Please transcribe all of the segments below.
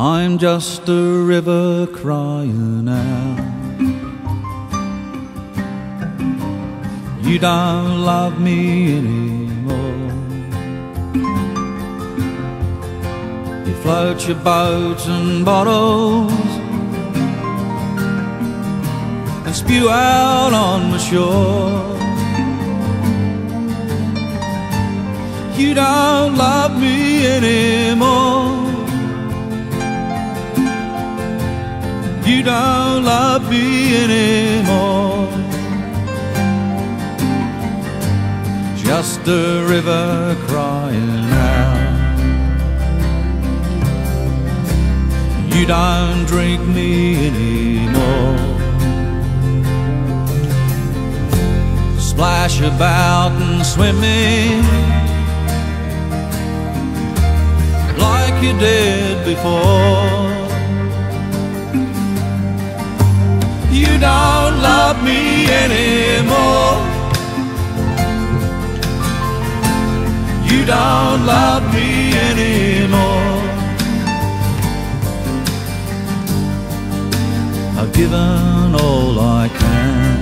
I'm just a river crying out. You don't love me anymore. You float your boats and bottles and spew out on the shore. You don't love me anymore. You don't love me anymore. Just a river crying out. You don't drink me anymore. Splash about and swimming like you did before. You don't love me anymore. You don't love me anymore. I've given all I can.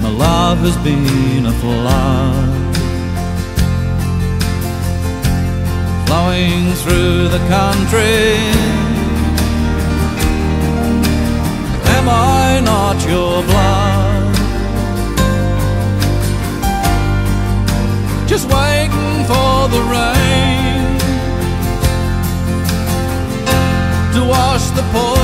My love has been a flood flowing through the country. Am I not your blood? Just waiting for the rain to wash the poor